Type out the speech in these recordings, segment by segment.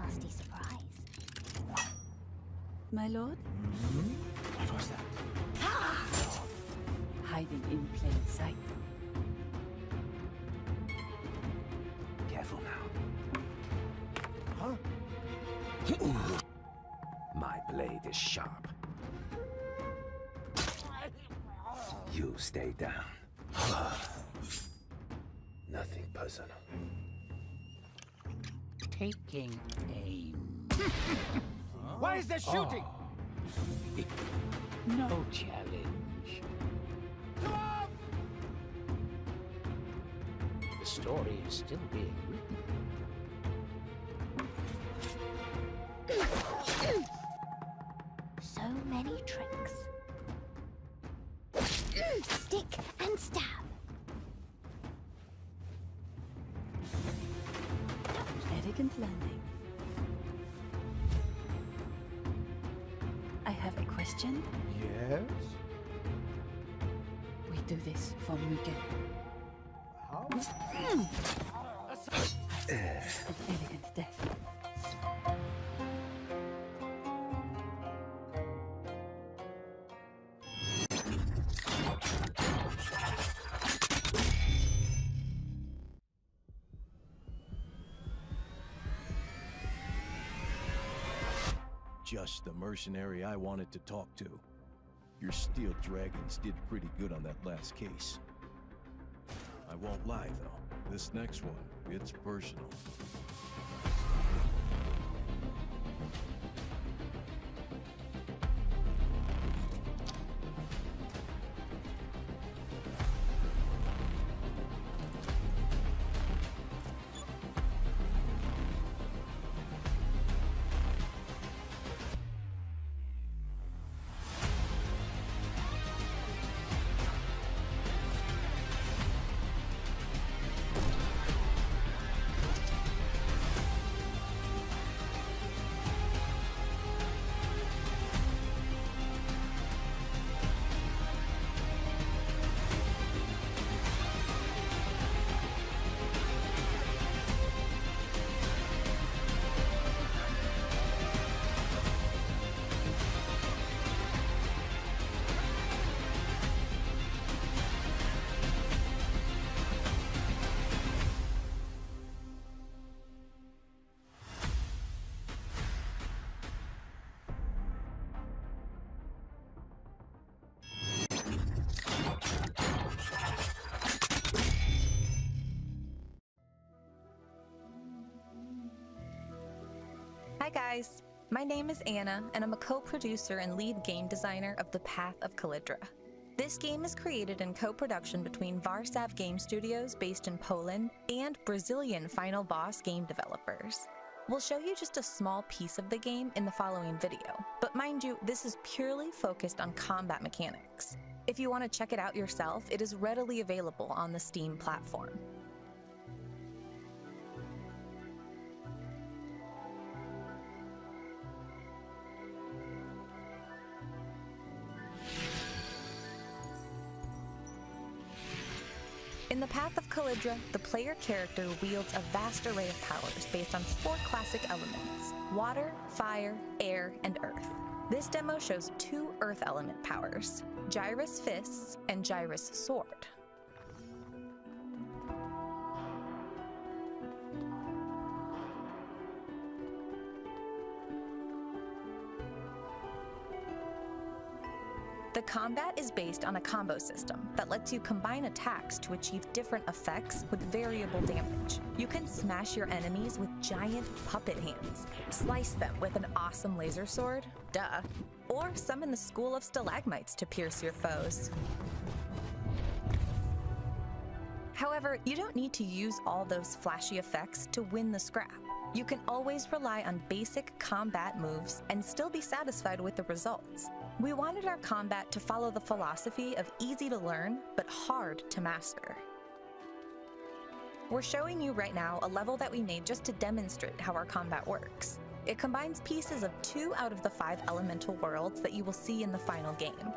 nasty surprise. My lord? What was that? Hiding in plain sight. Careful now. Huh? My blade is sharp. You stay down. Nothing personal. Taking aim. Why is there shooting? No challenge. Come on! The story is still being written. So many tricks. Stick and stab. Elegant landing. I have a question. Yes? We do this for Mugen. How? An elegant death. Just the mercenary I wanted to talk to. Your steel dragons did pretty good on that last case. I won't lie, though. This next one, it's personal. Hi guys, my name is Anna and I'm a co-producer and lead game designer of The Path of Calidra. This game is created in co-production between Warsaw Game Studios based in Poland and Brazilian Final Boss game developers. We'll show you just a small piece of the game in the following video, but mind you, this is purely focused on combat mechanics. If you want to check it out yourself, it is readily available on the Steam platform. In The Path of Calidra, the player character wields a vast array of powers based on 4 classic elements: water, fire, air, and earth. This demo shows 2 earth element powers, Gyrus Fists and Gyrus Sword. The combat is based on a combo system that lets you combine attacks to achieve different effects with variable damage. You can smash your enemies with giant puppet hands, slice them with an awesome laser sword, duh, or summon the school of stalagmites to pierce your foes. However, you don't need to use all those flashy effects to win the scrap. You can always rely on basic combat moves and still be satisfied with the results. We wanted our combat to follow the philosophy of easy to learn, but hard to master. We're showing you right now a level that we made just to demonstrate how our combat works. It combines pieces of 2 out of the 5 elemental worlds that you will see in the final game.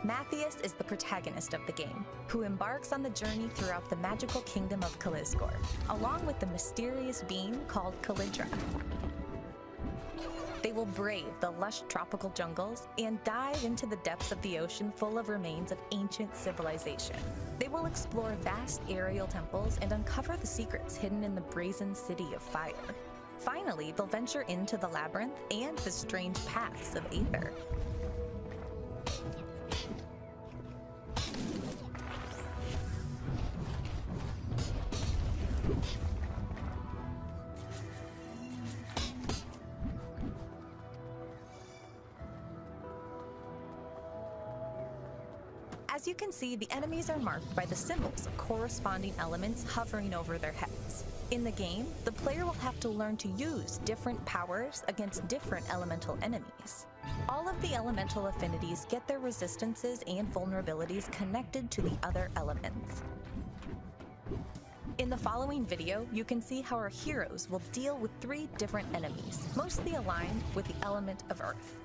Matthias is the protagonist of the game, who embarks on the journey throughout the magical kingdom of Kalizgor, along with the mysterious being called Calidra. will brave the lush tropical jungles and dive into the depths of the ocean full of remains of ancient civilization. They will explore vast aerial temples and uncover the secrets hidden in the brazen city of fire. Finally, they'll venture into the labyrinth and the strange paths of Aether. As you can see, the enemies are marked by the symbols of corresponding elements hovering over their heads. In the game, the player will have to learn to use different powers against different elemental enemies. All of the elemental affinities get their resistances and vulnerabilities connected to the other elements. In the following video, you can see how our heroes will deal with 3 different enemies, mostly aligned with the element of Earth.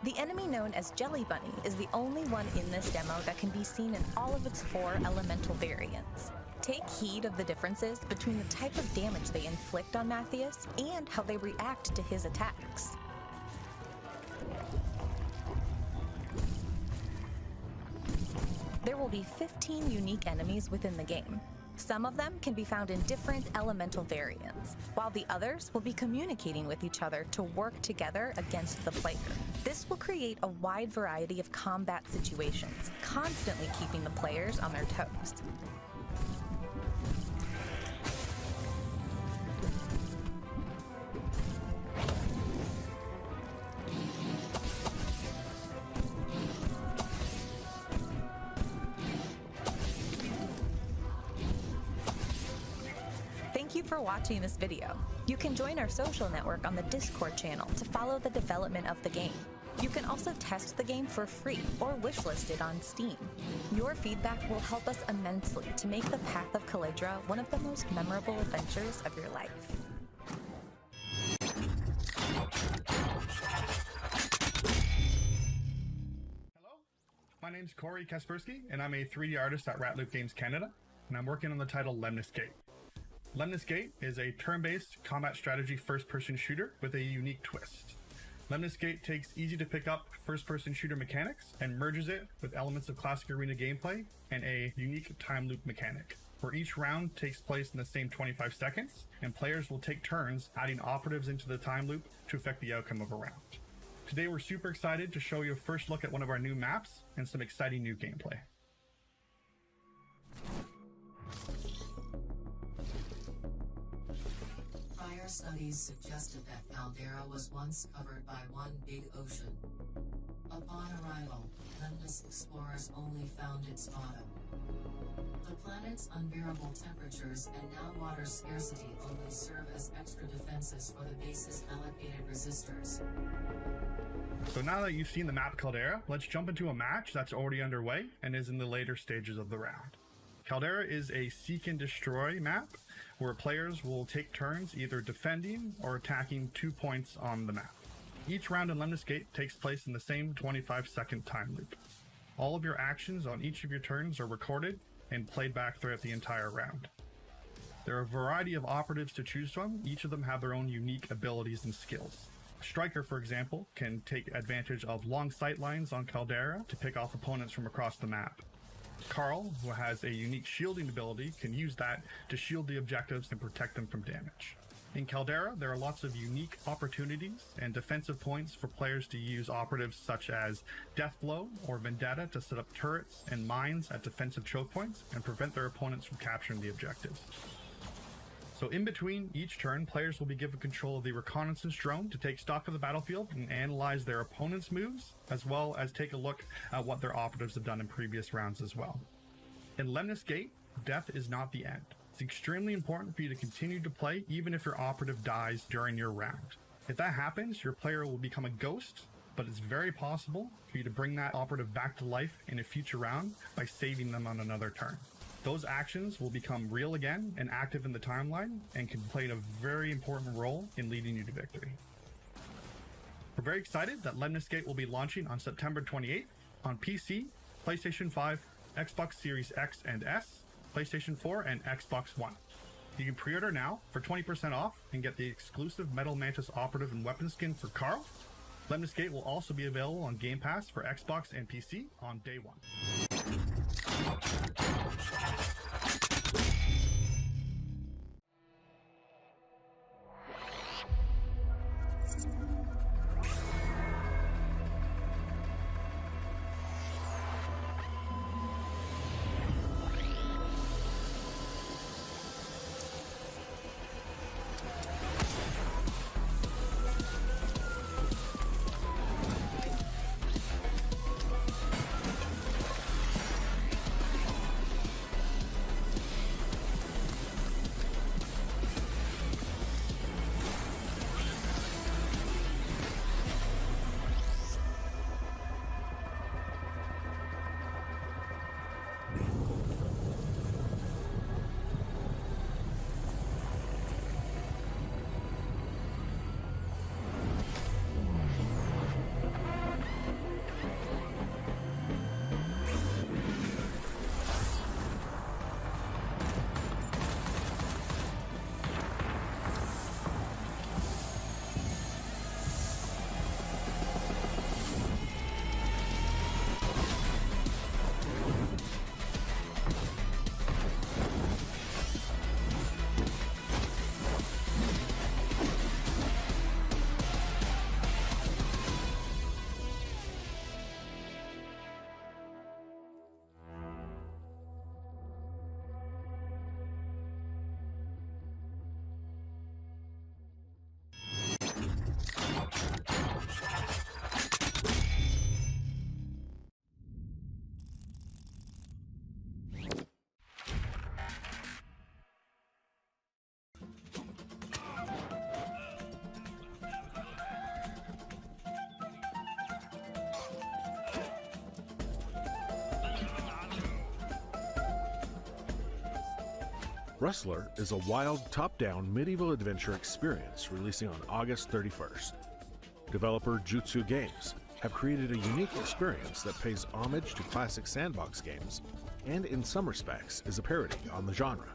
The enemy known as Jelly Bunny is the only one in this demo that can be seen in all of its 4 elemental variants. Take heed of the differences between the type of damage they inflict on Matthias and how they react to his attacks. There will be 15 unique enemies within the game. Some of them can be found in different elemental variants, while the others will be communicating with each other to work together against the player. This will create a wide variety of combat situations, constantly keeping the players on their toes. Thank you for watching this video. You can join our social network on the Discord channel to follow the development of the game. You can also test the game for free or wishlist it on Steam. Your feedback will help us immensely to make the Path of Calidra one of the most memorable adventures of your life. Hello, my name's Corey Kaspersky, and I'm a 3D artist at Ratloop Games Canada, and I'm working on the title Lemnis Gate. Lemnis Gate is a turn-based combat strategy first-person shooter with a unique twist. Lemnis Gate takes easy-to-pick-up first-person shooter mechanics and merges it with elements of classic arena gameplay and a unique time loop mechanic. where each round takes place in the same 25 seconds, and players will take turns adding operatives into the time loop to affect the outcome of a round. Today we're super excited to show you a first look at one of our new maps and some exciting new gameplay. Prior studies suggested that Caldera was once covered by one big ocean. Upon arrival, Lemnis explorers only found its bottom. The planet's unbearable temperatures and now water scarcity only serve as extra defenses for the base's allocated resistors. So now that you've seen the map Caldera, let's jump into a match that's already underway and is in the later stages of the round. Caldera is a seek and destroy map where players will take turns either defending or attacking 2 points on the map. Each round in Lemnis Gate takes place in the same 25-second time loop. All of your actions on each of your turns are recorded and played back throughout the entire round. There are a variety of operatives to choose from. Each of them have their own unique abilities and skills. Striker, for example, can take advantage of long sight lines on Caldera to pick off opponents from across the map. Carl, who has a unique shielding ability, can use that to shield the objectives and protect them from damage. In Caldera, there are lots of unique opportunities and defensive points for players to use operatives such as Deathblow or Vendetta to set up turrets and mines at defensive choke points and prevent their opponents from capturing the objectives. So in between each turn, players will be given control of the reconnaissance drone to take stock of the battlefield and analyze their opponent's moves, as well as take a look at what their operatives have done in previous rounds as well. In Lemnis Gate, death is not the end. It's extremely important for you to continue to play even if your operative dies during your round. If that happens, your player will become a ghost, but it's very possible for you to bring that operative back to life in a future round by saving them on another turn. Those actions will become real again and active in the timeline and can play a very important role in leading you to victory. We're very excited that Lemnis Gate will be launching on September 28th on PC, PlayStation 5, Xbox Series X and S, PlayStation 4, and Xbox One. You can pre-order now for 20% off and get the exclusive Metal Mantis operative and weapon skin for Carl. Lemnis Gate will also be available on Game Pass for Xbox and PC on day one. Rustler is a wild, top-down medieval adventure experience releasing on August 31st. Developer Jutsu Games have created a unique experience that pays homage to classic sandbox games and in some respects is a parody on the genre.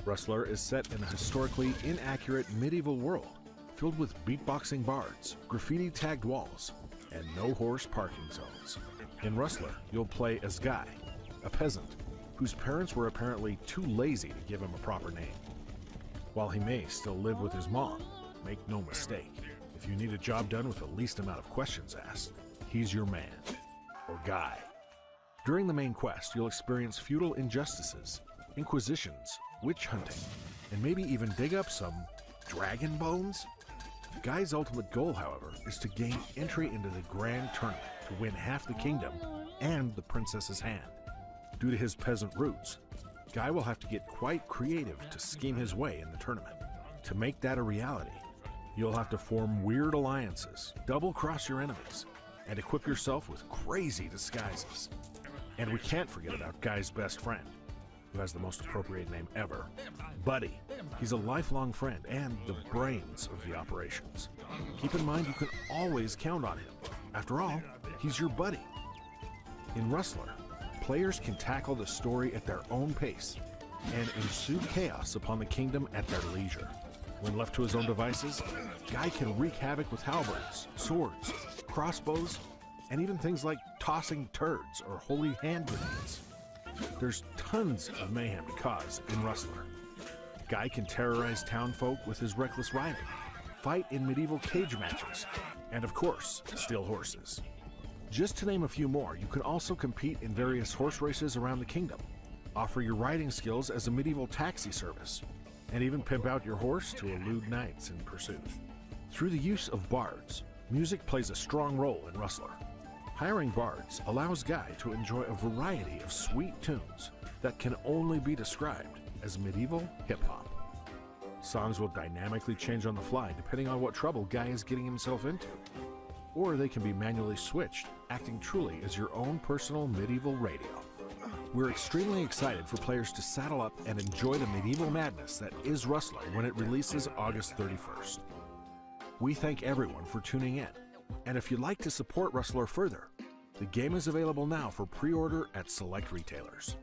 Rustler is set in a historically inaccurate medieval world filled with beatboxing bards, graffiti-tagged walls, and no-horse parking zones. In Rustler, you'll play as Guy, a peasant, whose parents were apparently too lazy to give him a proper name. While he may still live with his mom, make no mistake, if you need a job done with the least amount of questions asked, he's your man, or guy. During the main quest, you'll experience feudal injustices, inquisitions, witch hunting, and maybe even dig up some dragon bones? Guy's ultimate goal, however, is to gain entry into the grand tournament to win half the kingdom and the princess's hand. Due to his peasant roots, Guy will have to get quite creative to scheme his way in the tournament. To make that a reality, you'll have to form weird alliances, double-cross your enemies, and equip yourself with crazy disguises. And we can't forget about Guy's best friend, who has the most appropriate name ever, Buddy. He's a lifelong friend and the brains of the operations. Keep in mind you can always count on him. After all, he's your buddy. In Rustler, players can tackle the story at their own pace and ensue chaos upon the kingdom at their leisure. When left to his own devices, Guy can wreak havoc with halberds, swords, crossbows, and even things like tossing turds or holy hand grenades. There's tons of mayhem to cause in Rustler. Guy can terrorize townfolk with his reckless riding, fight in medieval cage matches, and of course, steal horses. Just to name a few more, you can also compete in various horse races around the kingdom, offer your riding skills as a medieval taxi service, and even pimp out your horse to elude knights in pursuit. Through the use of bards, music plays a strong role in Rustler. Hiring bards allows Guy to enjoy a variety of sweet tunes that can only be described as medieval hip-hop. Songs will dynamically change on the fly depending on what trouble Guy is getting himself into. Or they can be manually switched, acting truly as your own personal medieval radio. We're extremely excited for players to saddle up and enjoy the medieval madness that is Rustler when it releases August 31st. We thank everyone for tuning in, and if you'd like to support Rustler further, the game is available now for pre-order at select retailers.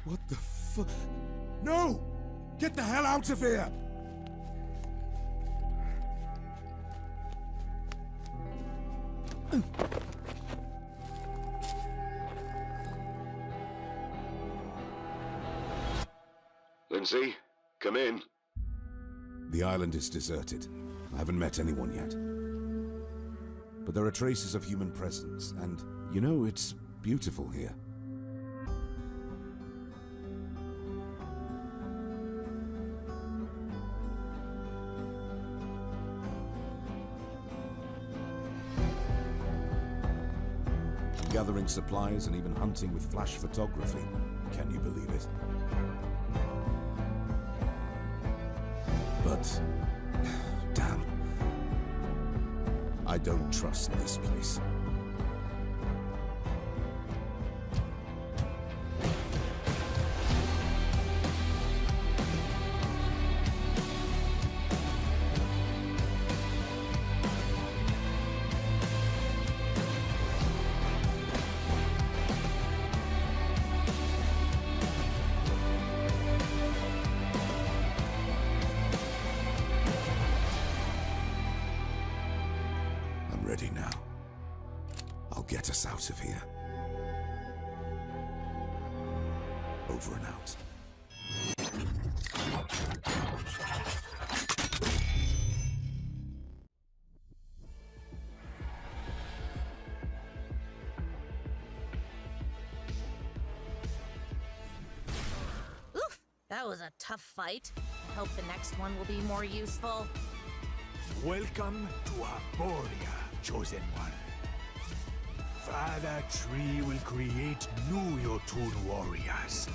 What the fu... No! Get the hell out of here! Lindsay, come in. The island is deserted. I haven't met anyone yet. But there are traces of human presence, and, you know, it's beautiful here. Gathering supplies and even hunting with flash photography. Can you believe it? But, damn, I don't trust this place. Ready now. I'll get us out of here. Over and out. Oof, that was a tough fight. I hope the next one will be more useful. Welcome to Arborea, chosen one. Father Tree will create new Jotun warriors.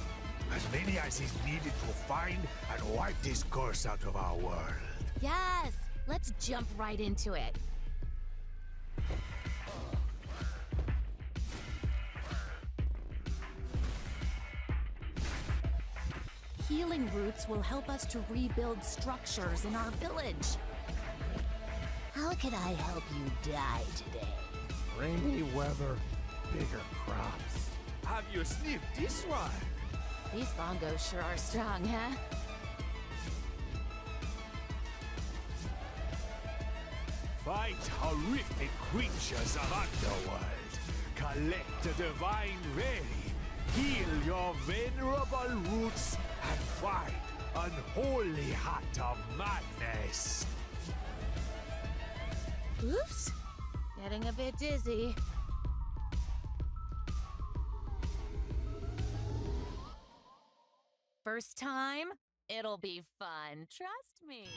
As many as is needed to find and wipe this curse out of our world. Yes, let's jump right into it. Healing roots will help us to rebuild structures in our village. How can I help you die today? Rainy weather, bigger crops. Have you sniffed this one? These bongos sure are strong, huh? Fight horrific creatures of underworld. Collect the divine ray. Heal your venerable roots and find unholy heart of madness. Oops, getting a bit dizzy. First time, it'll be fun, trust me.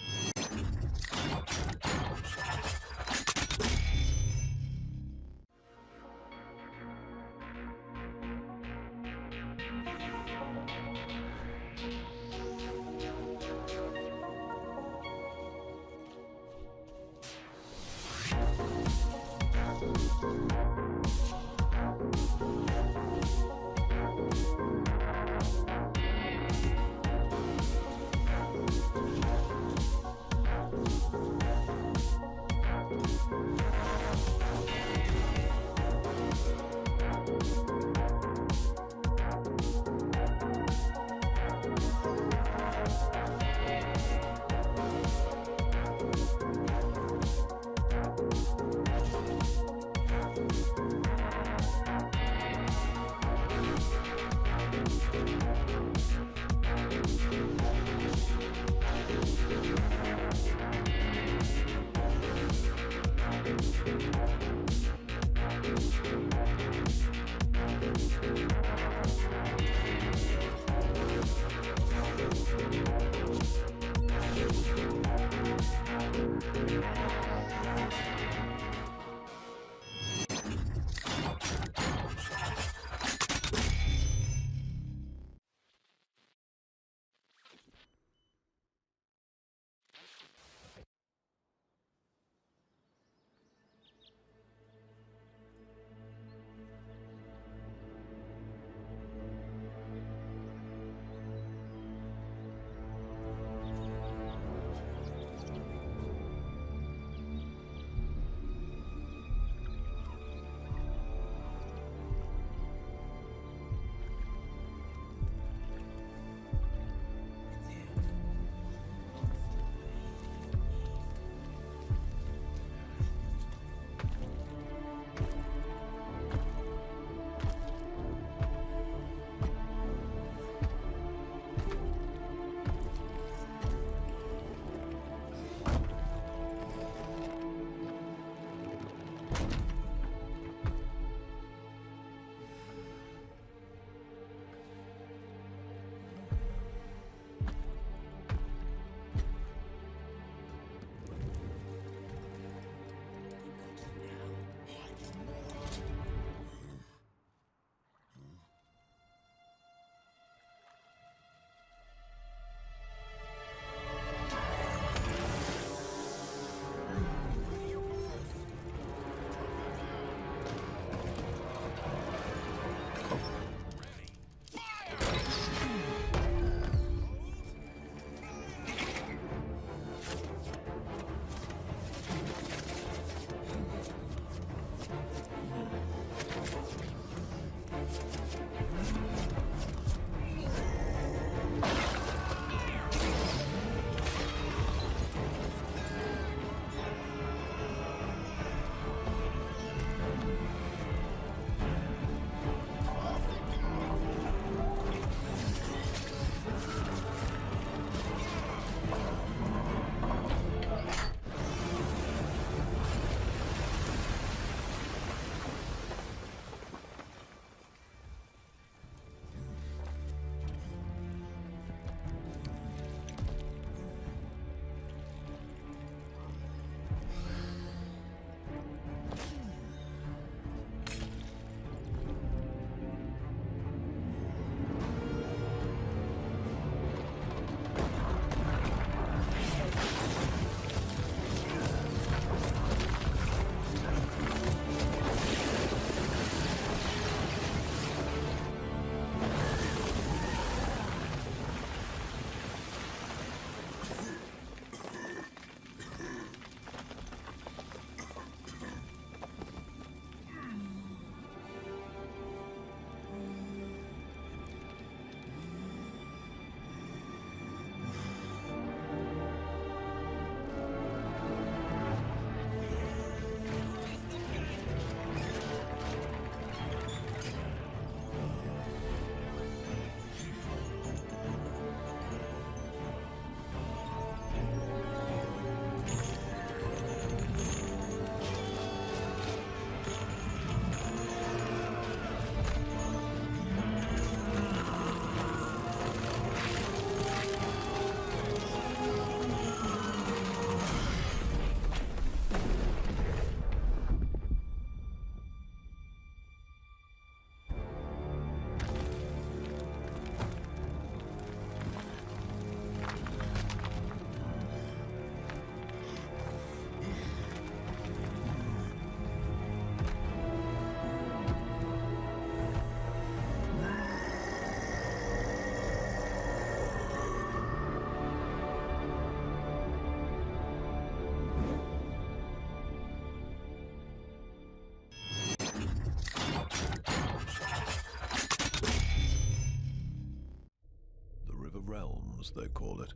Realms, they call it.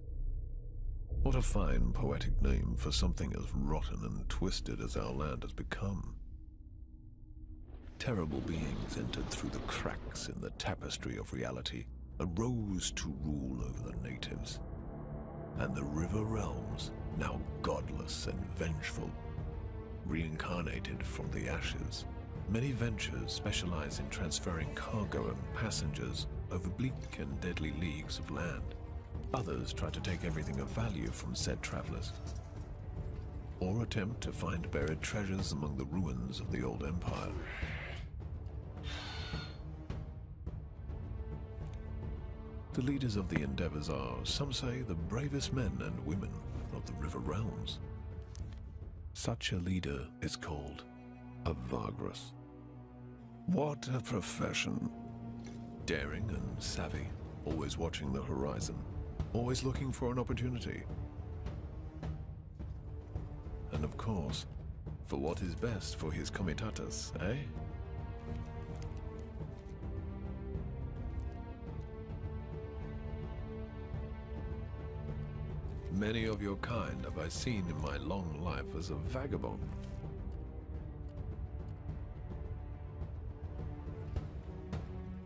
What a fine poetic name for something as rotten and twisted as our land has become. Terrible beings entered through the cracks in the tapestry of reality and rose to rule over the natives. And the River Realms, now godless and vengeful, reincarnated from the ashes. Many ventures specialize in transferring cargo and passengers over bleak and deadly leagues of land. Others try to take everything of value from said travelers, or attempt to find buried treasures among the ruins of the old empire. The leaders of the endeavors are, some say, the bravest men and women of the River Realms. Such a leader is called a Vagrus. What a profession! Daring and savvy, always watching the horizon, always looking for an opportunity. And of course, for what is best for his comitatus, eh? Many of your kind have I seen in my long life as a vagabond.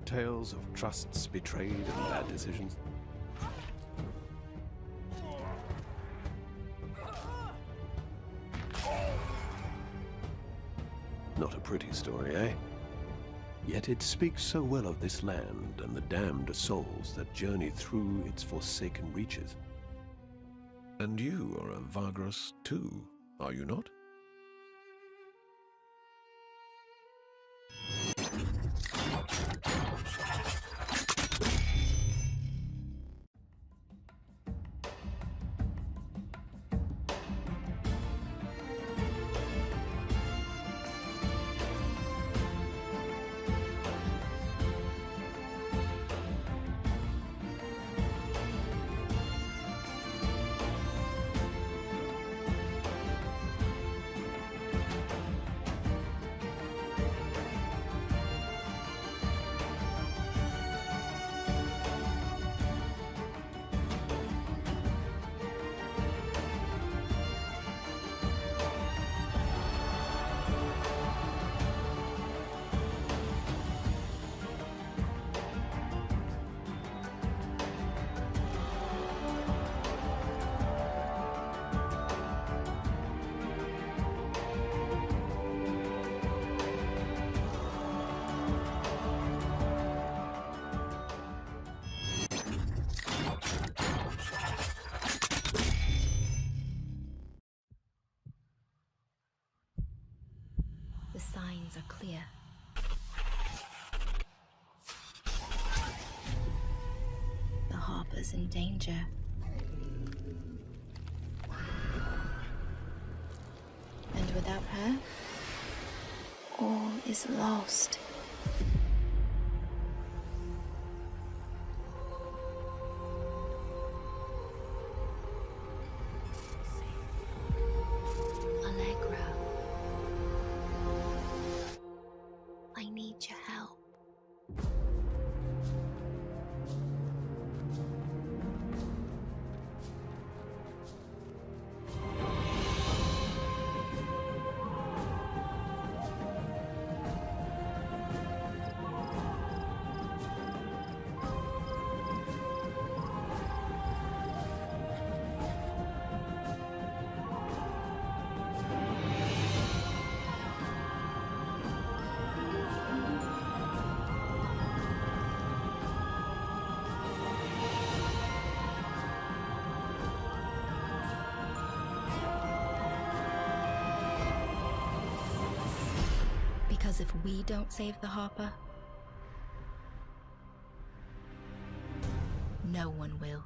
Tales of trusts betrayed and bad decisions. Not a pretty story, eh? Yet it speaks so well of this land and the damned souls that journey through its forsaken reaches. And you are a Vagras too, are you not? The signs are clear. The harbor's in danger. And without her, all is lost. Allegra, I need your help. Because if we don't save the Harper, no one will.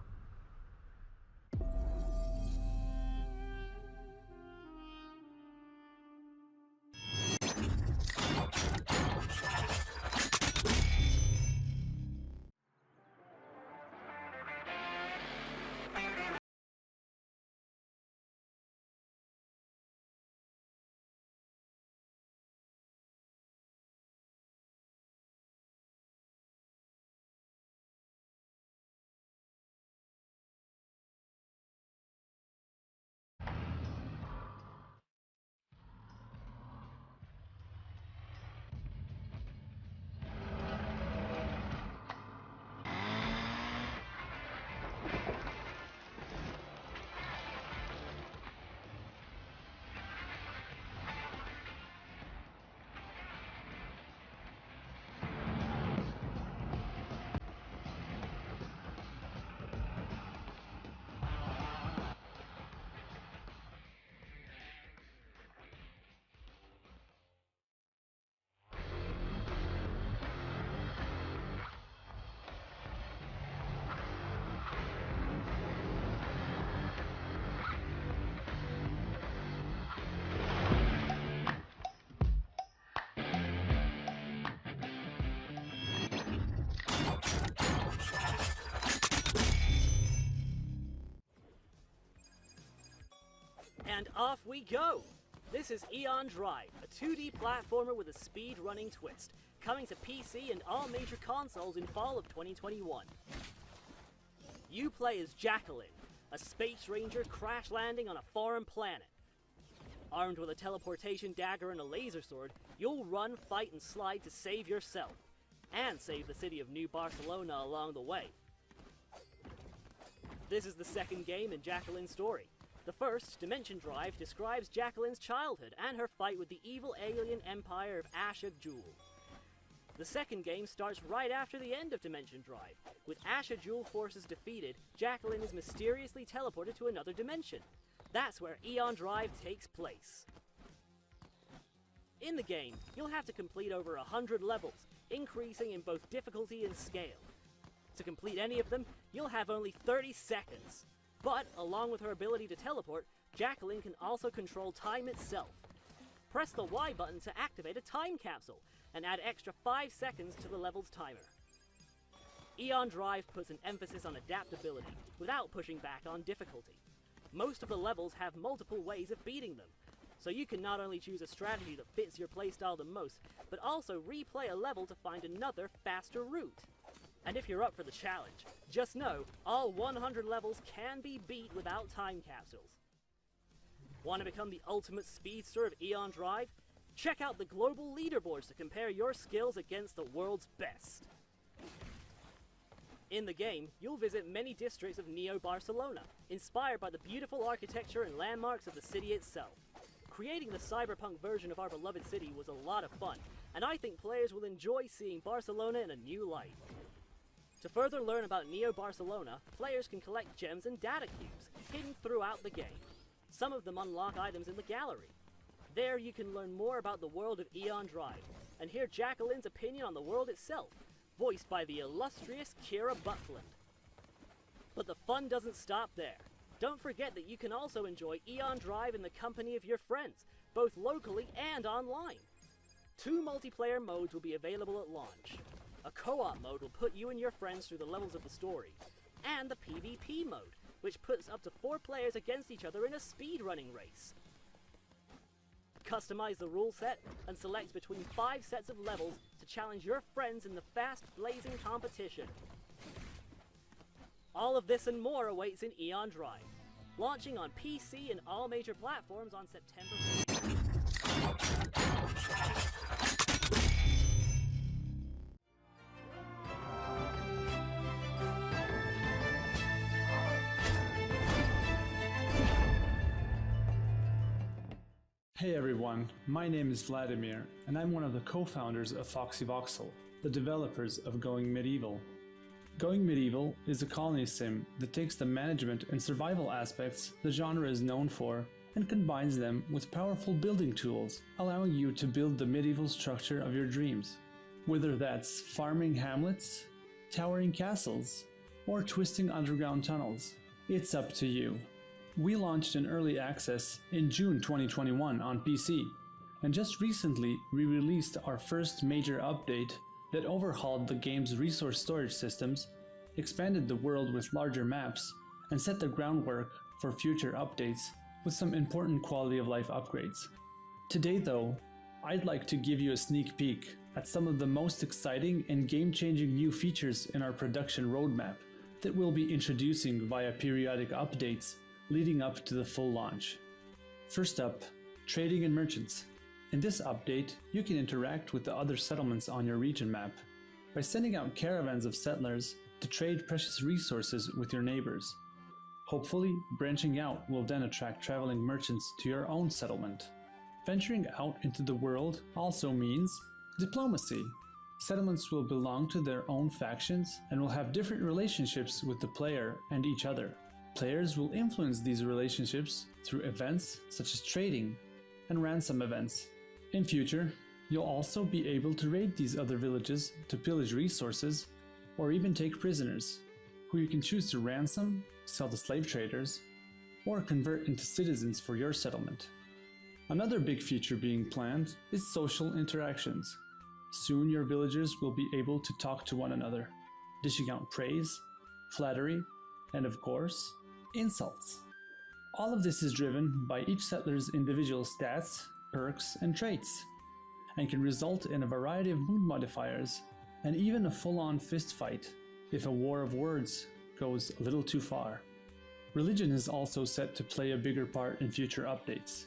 And off we go! This is Eon Drive, a 2D platformer with a speed-running twist, coming to PC and all major consoles in fall of 2021. You play as Jacqueline, a space ranger crash landing on a foreign planet. Armed with a teleportation dagger and a laser sword, you'll run, fight, and slide to save yourself, and save the city of New Barcelona along the way. This is the second game in Jacqueline's story, The first, Dimension Drive, describes Jacqueline's childhood and her fight with the evil alien empire of Asha Jewel. The second game starts right after the end of Dimension Drive. With Asha Jewel forces defeated, Jacqueline is mysteriously teleported to another dimension. That's where Eon Drive takes place. In the game, you'll have to complete over 100 levels, increasing in both difficulty and scale. To complete any of them, you'll have only 30 seconds. But, along with her ability to teleport, Jacqueline can also control time itself. Press the Y button to activate a time capsule, and add extra 5 seconds to the level's timer. Eon Drive puts an emphasis on adaptability, without pushing back on difficulty. Most of the levels have multiple ways of beating them, so you can not only choose a strategy that fits your playstyle the most, but also replay a level to find another, faster route. And if you're up for the challenge, just know, all 100 levels can be beat without time capsules. Want to become the ultimate speedster of Eon Drive? Check out the global leaderboards to compare your skills against the world's best. In the game, you'll visit many districts of Neo Barcelona, inspired by the beautiful architecture and landmarks of the city itself. Creating the cyberpunk version of our beloved city was a lot of fun, and I think players will enjoy seeing Barcelona in a new light. To further learn about Neo Barcelona, players can collect gems and data cubes, hidden throughout the game. Some of them unlock items in the gallery. There you can learn more about the world of Eon Drive, and hear Jacqueline's opinion on the world itself, voiced by the illustrious Kira Buckland. But the fun doesn't stop there. Don't forget that you can also enjoy Eon Drive in the company of your friends, both locally and online. 2 multiplayer modes will be available at launch. A co-op mode will put you and your friends through the levels of the story, and the PvP mode, which puts up to 4 players against each other in a speedrunning race. Customize the rule set and select between 5 sets of levels to challenge your friends in the fast blazing competition. All of this and more awaits in Eon Drive, launching on PC and all major platforms on September 4th. Hey everyone, my name is Vladimir, and I'm one of the co-founders of Foxy Voxel, the developers of Going Medieval. Going Medieval is a colony sim that takes the management and survival aspects the genre is known for and combines them with powerful building tools, allowing you to build the medieval structure of your dreams. Whether that's farming hamlets, towering castles, or twisting underground tunnels, it's up to you. We launched in early access in June 2021 on PC, and just recently we released our first major update that overhauled the game's resource storage systems, expanded the world with larger maps, and set the groundwork for future updates with some important quality of life upgrades. Today though, I'd like to give you a sneak peek at some of the most exciting and game-changing new features in our production roadmap that we'll be introducing via periodic updates leading up to the full launch. First up, trading and merchants. In this update, you can interact with the other settlements on your region map by sending out caravans of settlers to trade precious resources with your neighbors. Hopefully, branching out will then attract traveling merchants to your own settlement. Venturing out into the world also means diplomacy. Settlements will belong to their own factions and will have different relationships with the player and each other. Players will influence these relationships through events such as trading and ransom events. In future, you'll also be able to raid these other villages to pillage resources or even take prisoners, who you can choose to ransom, sell to slave traders, or convert into citizens for your settlement. Another big feature being planned is social interactions. Soon your villagers will be able to talk to one another, dishing out praise, flattery, and of course, insults. All of this is driven by each settler's individual stats, perks, and traits, and can result in a variety of mood modifiers and even a full-on fist fight if a war of words goes a little too far. Religion is also set to play a bigger part in future updates,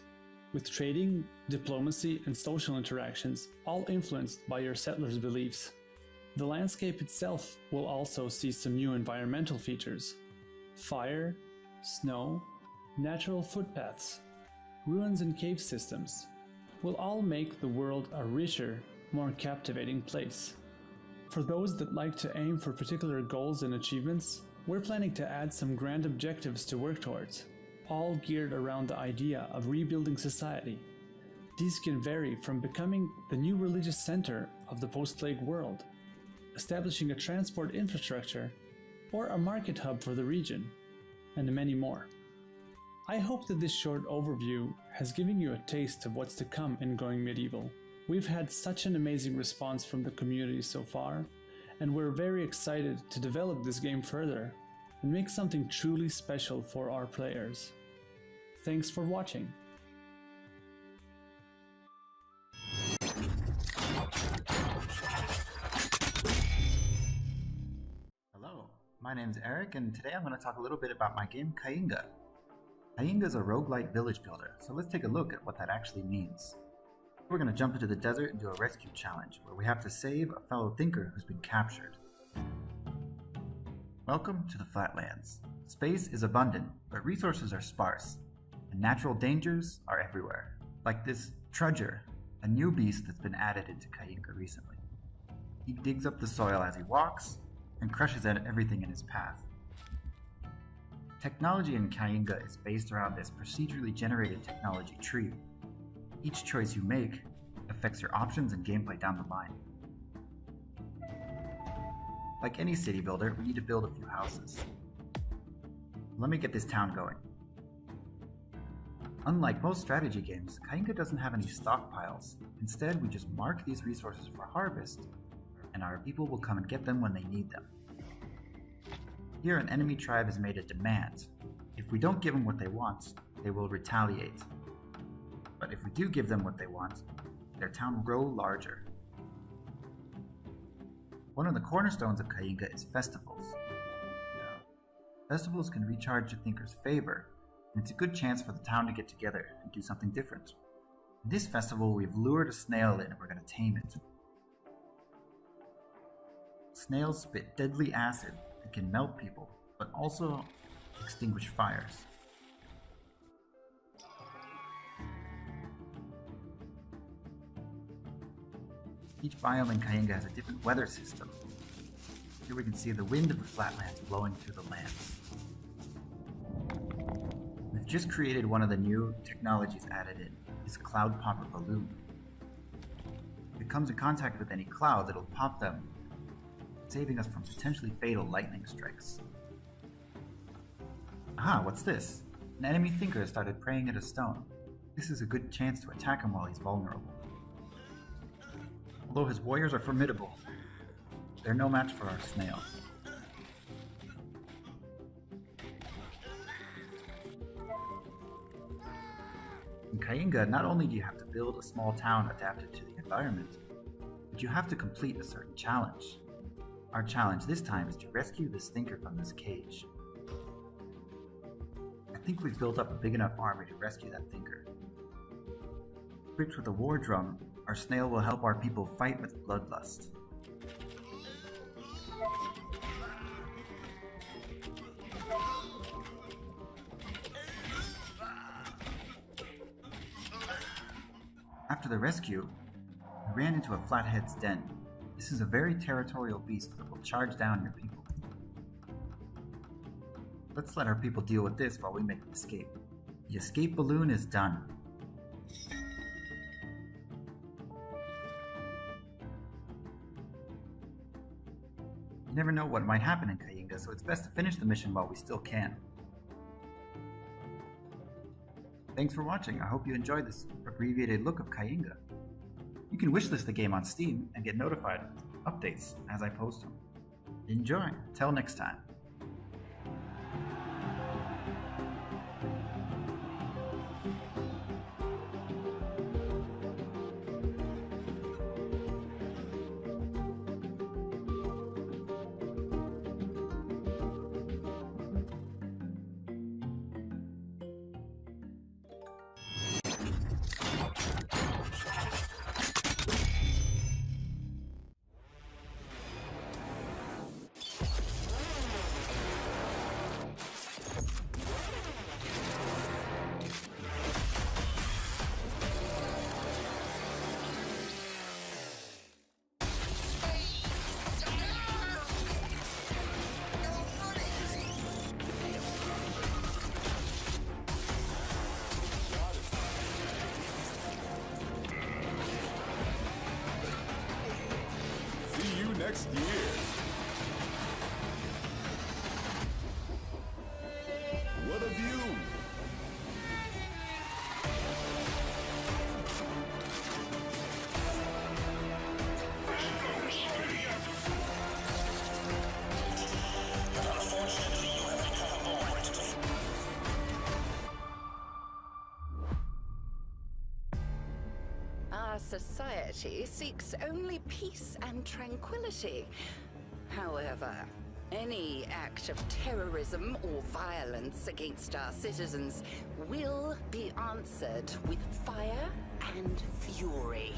with trading, diplomacy, and social interactions all influenced by your settlers' beliefs. The landscape itself will also see some new environmental features. Fire, snow, natural footpaths, ruins and cave systems will all make the world a richer, more captivating place. For those that like to aim for particular goals and achievements, we're planning to add some grand objectives to work towards, all geared around the idea of rebuilding society. These can vary from becoming the new religious center of the post-plague world, establishing a transport infrastructure, or a market hub for the region, and many more. I hope that this short overview has given you a taste of what's to come in Going Medieval. We've had such an amazing response from the community so far, and we're very excited to develop this game further and make something truly special for our players. Thanks for watching. Hello, my name's Eric, and today I'm going to talk a little bit about my game Cainga. Cainga is a roguelite village builder, so let's take a look at what that actually means. We're going to jump into the desert and do a rescue challenge, where we have to save a fellow thinker who's been captured. Welcome to the Flatlands. Space is abundant, but resources are sparse, and natural dangers are everywhere. Like this Trudger, a new beast that's been added into Cainga recently. He digs up the soil as he walks, and crushes at everything in his path. Technology in Cainga is based around this procedurally generated technology tree. Each choice you make affects your options and gameplay down the line. Like any city builder, we need to build a few houses. Let me get this town going. Unlike most strategy games, Cainga doesn't have any stockpiles. Instead, we just mark these resources for harvest, and our people will come and get them when they need them. Here, an enemy tribe has made a demand. If we don't give them what they want, they will retaliate. But if we do give them what they want, their town will grow larger. One of the cornerstones of Cainga is festivals. Festivals can recharge a thinker's favor, and it's a good chance for the town to get together and do something different. In this festival, we've lured a snail in and we're going to tame it. Snails spit deadly acid that can melt people, but also extinguish fires. Each biome in Cainga has a different weather system. Here we can see the wind of the flatlands blowing through the lands. We've just created one of the new technologies added in, this cloud popper balloon. If it comes in contact with any clouds, it'll pop them, saving us from potentially fatal lightning strikes. Aha, what's this? An enemy thinker has started praying at a stone. This is a good chance to attack him while he's vulnerable. Although his warriors are formidable, they're no match for our snail. In Cainga, not only do you have to build a small town adapted to the environment, but you have to complete a certain challenge. Our challenge this time is to rescue this thinker from this cage. I think we've built up a big enough army to rescue that thinker. Equipped with a war drum, our snail will help our people fight with bloodlust. After the rescue, we ran into a flathead's den. This is a very territorial beast that will charge down your people. Let's let our people deal with this while we make the escape. The escape balloon is done. You never know what might happen in Cainga, so it's best to finish the mission while we still can. Thanks for watching. I hope you enjoyed this abbreviated look of Cainga. You can wishlist the game on Steam and get notified of updates as I post them. Enjoy! Till next time. our society seeks only peace and tranquility. However, any act of terrorism or violence against our citizens will be answered with fire and fury.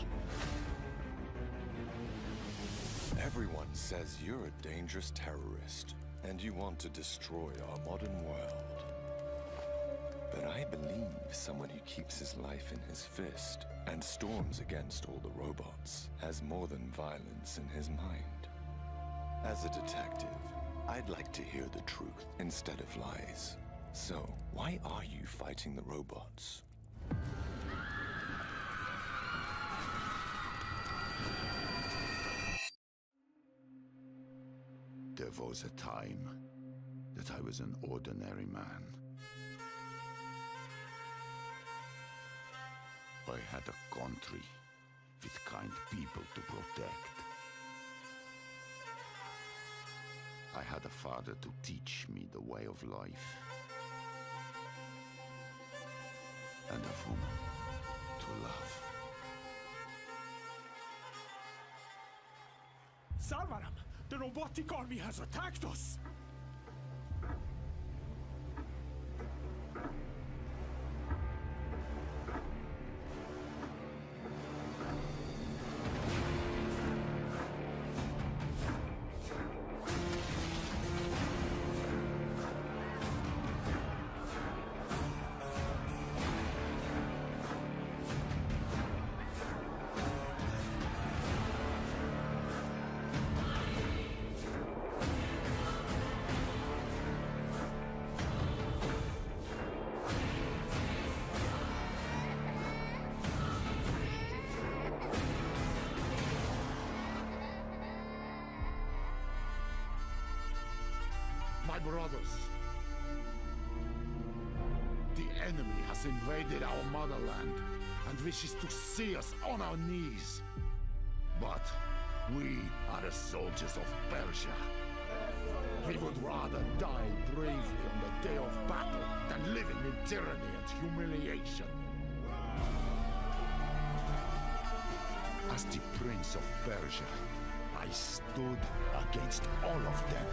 Everyone says you're a dangerous terrorist, and you want to destroy our modern world. But I believe someone who keeps his life in his fist and storms against all the robots has more than violence in his mind. As a detective, I'd like to hear the truth instead of lies. So, why are you fighting the robots? There was a time that I was an ordinary man. I had a country with kind people to protect. I had a father to teach me the way of life. And a woman to love. Salvaram! The robotic army has attacked us! My brothers, the enemy has invaded our motherland and wishes to see us on our knees. But we are the soldiers of Persia. We would rather die bravely on the day of battle than living in tyranny and humiliation. As the Prince of Persia, I stood against all of them.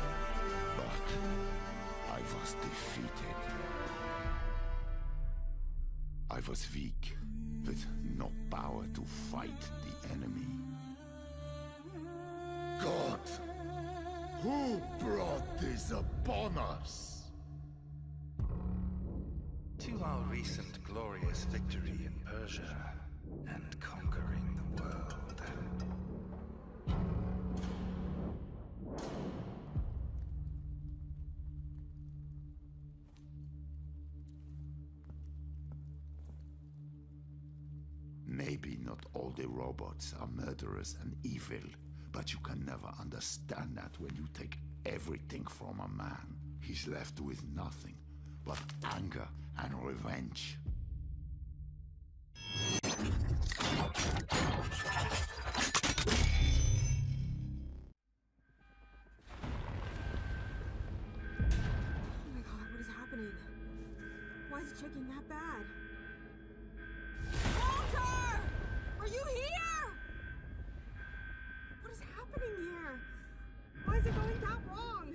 But I was defeated. I was weak, with no power to fight the enemy. God, who brought this upon us? To our recent glorious victory in Persia and conquering the world. Maybe not all the robots are murderous and evil, but you can never understand that when you take everything from a man. He's left with nothing but anger and revenge. Oh my god, what is happening? Why is it shaking that bad? Walter! Are you here? What is happening here? Why is it going that wrong?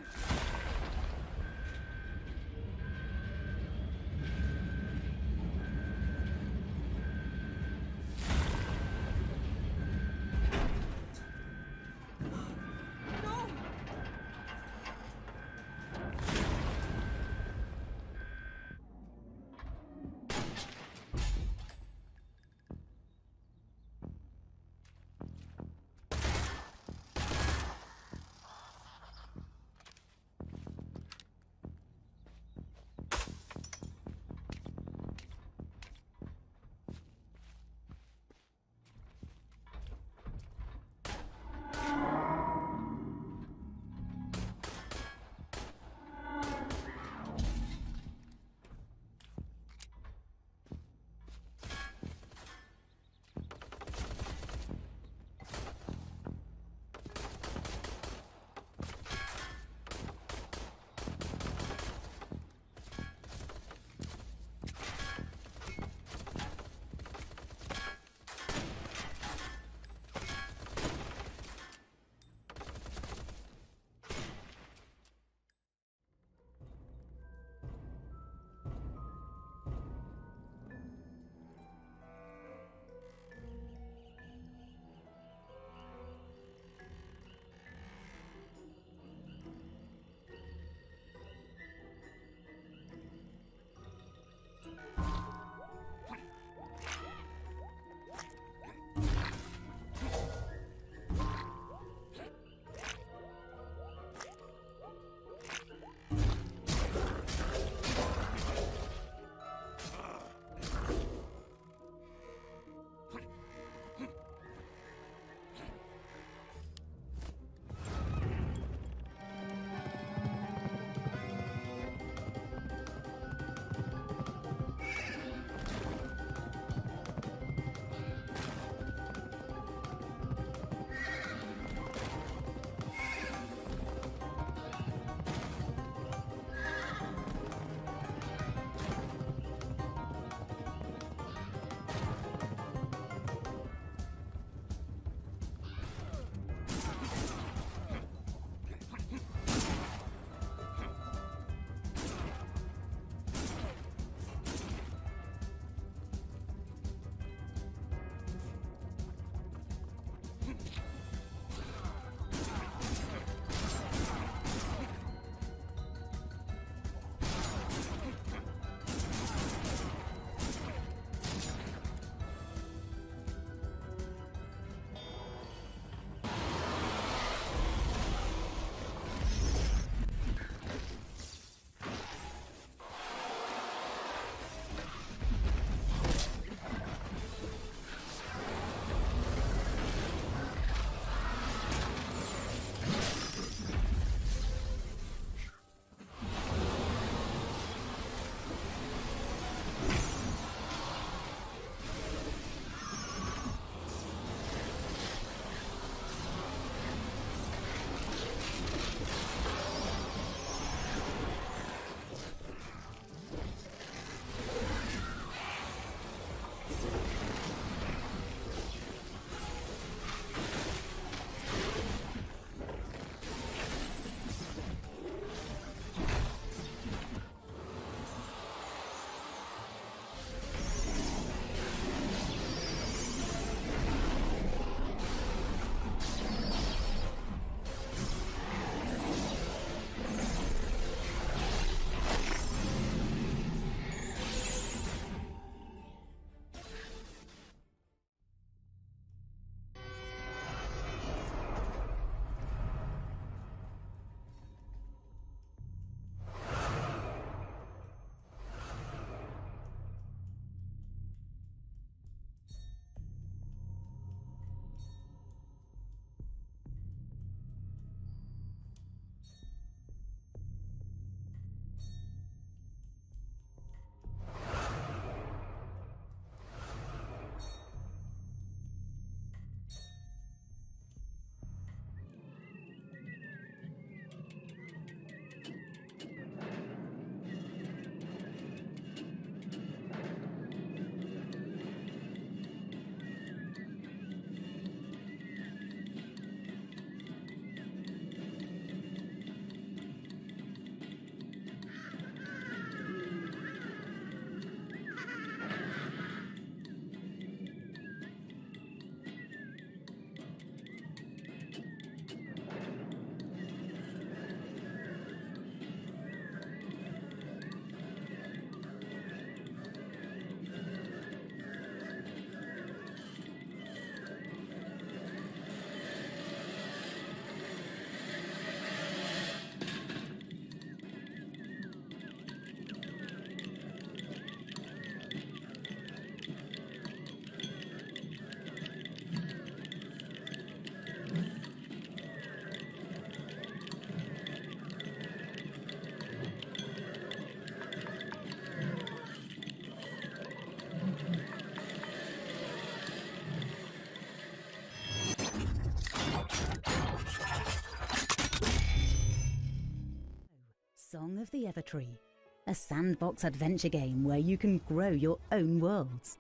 Song of the Evertree, a sandbox adventure game where you can grow your own worlds.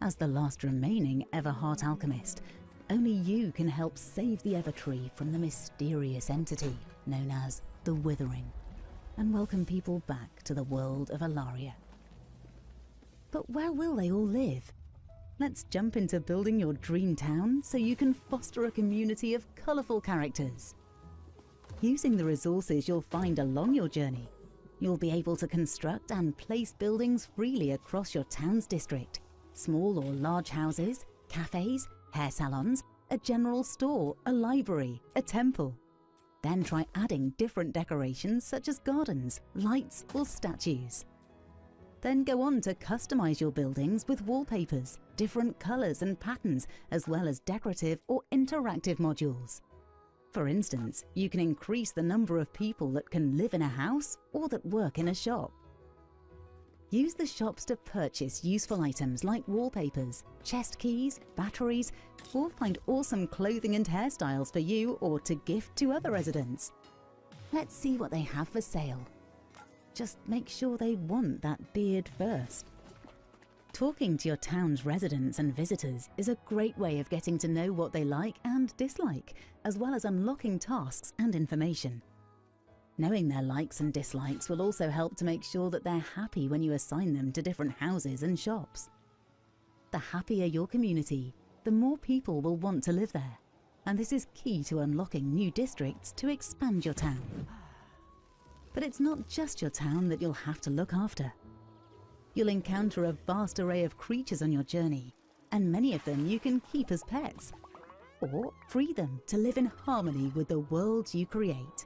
As the last remaining Everheart alchemist, only you can help save the Evertree from the mysterious entity known as the Withering, and welcome people back to the world of Alaria. But where will they all live? Let's jump into building your dream town so you can foster a community of colourful characters. Using the resources you'll find along your journey, you'll be able to construct and place buildings freely across your town's district. Small or large houses, cafes, hair salons, a general store, a library, a temple. Then try adding different decorations such as gardens, lights or statues. Then go on to customize your buildings with wallpapers, different colors and patterns, as well as decorative or interactive modules. For instance, you can increase the number of people that can live in a house or that work in a shop. Use the shops to purchase useful items like wallpapers, chest keys, batteries, or find awesome clothing and hairstyles for you or to gift to other residents. Let's see what they have for sale. Just make sure they want that beard first. Talking to your town's residents and visitors is a great way of getting to know what they like and dislike, as well as unlocking tasks and information. Knowing their likes and dislikes will also help to make sure that they're happy when you assign them to different houses and shops. The happier your community, the more people will want to live there, and this is key to unlocking new districts to expand your town. But it's not just your town that you'll have to look after. You'll encounter a vast array of creatures on your journey, and many of them you can keep as pets, or free them to live in harmony with the world you create.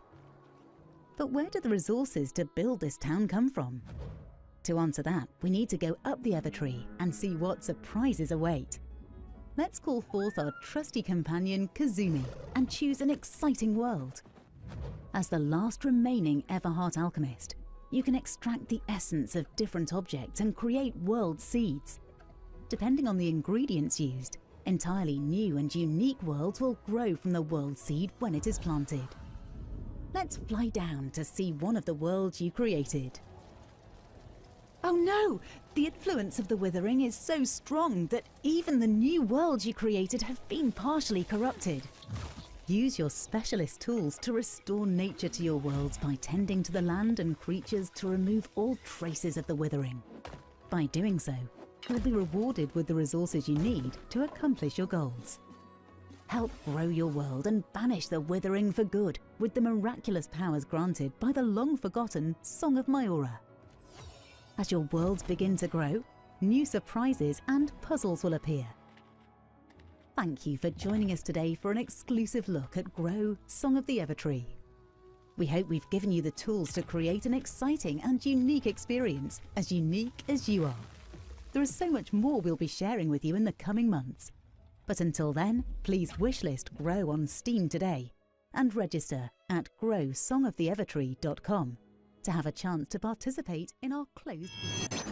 But where do the resources to build this town come from? To answer that, we need to go up the Evertree and see what surprises await. Let's call forth our trusty companion Kazumi and choose an exciting world. As the last remaining Everheart alchemist, you can extract the essence of different objects and create world seeds. Depending on the ingredients used, entirely new and unique worlds will grow from the world seed when it is planted. Let's fly down to see one of the worlds you created. Oh no! The influence of the Withering is so strong that even the new worlds you created have been partially corrupted. Use your specialist tools to restore nature to your worlds by tending to the land and creatures to remove all traces of the Withering. By doing so, you'll be rewarded with the resources you need to accomplish your goals. Help grow your world and banish the Withering for good with the miraculous powers granted by the long-forgotten Song of Myora. As your worlds begin to grow, new surprises and puzzles will appear. Thank you for joining us today for an exclusive look at Grow Song of the Evertree. We hope we've given you the tools to create an exciting and unique experience, as unique as you are. There is so much more we'll be sharing with you in the coming months. But until then, please wishlist Grow on Steam today and register at growsongoftheevertree.com to have a chance to participate in our closed beta.